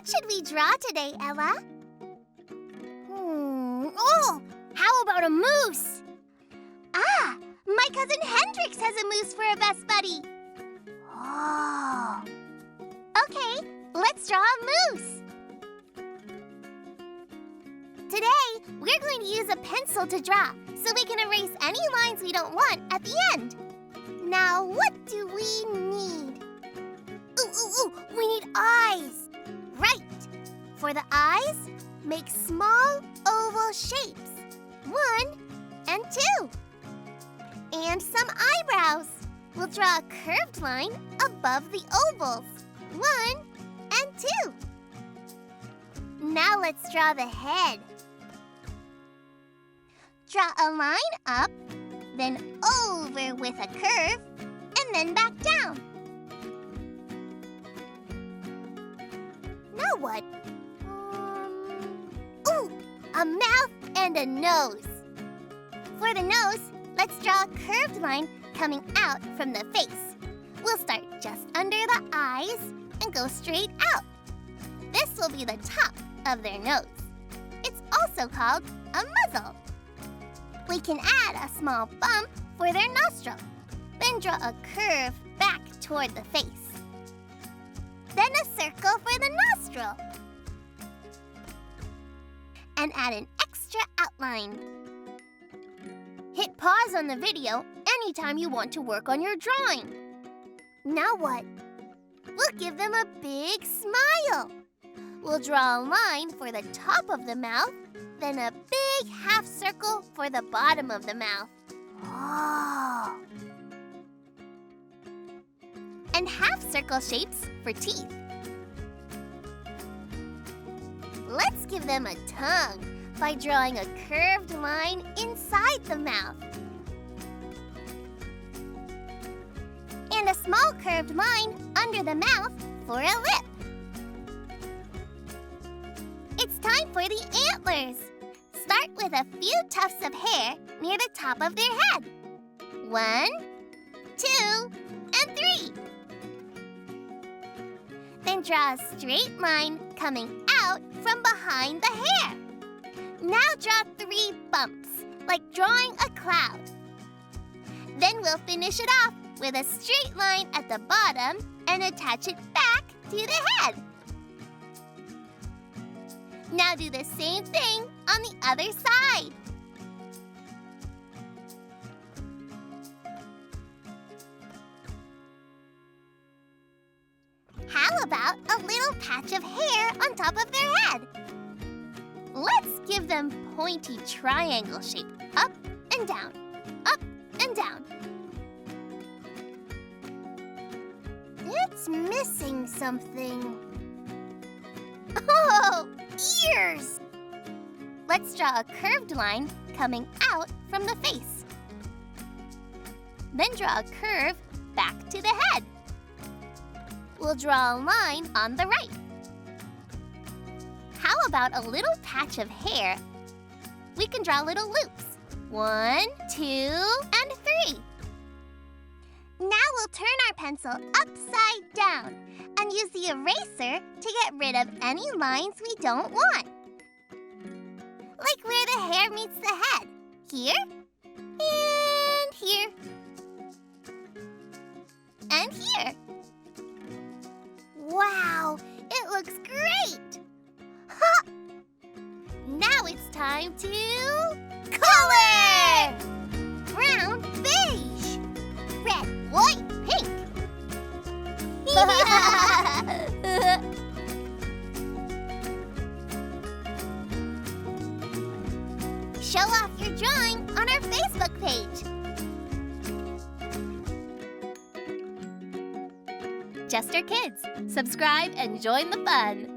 What should we draw today, Ella? Oh, how about a moose? Ah, my cousin Hendrix has a moose for a best buddy. Oh. Okay, let's draw a moose. Today, we're going to use a pencil to draw so we can erase any lines we don't want at the end. Now, what do we need? We need eyes. Right. For the eyes, make small oval shapes. 1 and 2. And some eyebrows. We'll draw a curved line above the ovals. 1 and 2. Now let's draw the head. Draw a line up, then over with a curve, and then back down. Now what? A mouth and a nose. For the nose, let's draw a curved line coming out from the face. We'll start just under the eyes and go straight out. This will be the top of their nose. It's also called a muzzle. We can add a small bump for their nostril, then draw a curve back toward the face. Then a circle for the nostril. And add an extra outline. Hit pause on the video anytime you want to work on your drawing. Now what? We'll give them a big smile. We'll draw a line for the top of the mouth, then a big half circle for the bottom of the mouth. Oh. And half circle shapes for teeth. Let's give them a tongue by drawing a curved line inside the mouth. And a small curved line under the mouth for a lip. It's time for the antlers. Start with a few tufts of hair near the top of their head. 1, 2, and 3. Then draw a straight line coming out from behind the hair. Now draw 3 bumps, like drawing a cloud. Then we'll finish it off with a straight line at the bottom and attach it back to the head. Now do the same thing on the other side. How about a little patch of hair on top of their head? Let's give them pointy triangle shape, up and down, up and down. It's missing something. Oh, ears! Let's draw a curved line coming out from the face. Then draw a curve back to the head. We'll draw a line on the right. How about a little patch of hair? We can draw little loops. 1, 2, and 3. Now we'll turn our pencil upside down and use the eraser to get rid of any lines we don't want. Like where the hair meets the head. Here, and here, and here. Wow, it looks great! Ha! Now it's time to color! Brown, beige. Red, white, pink. Show off your drawing on our Facebook page. Jester Kids, subscribe and join the fun.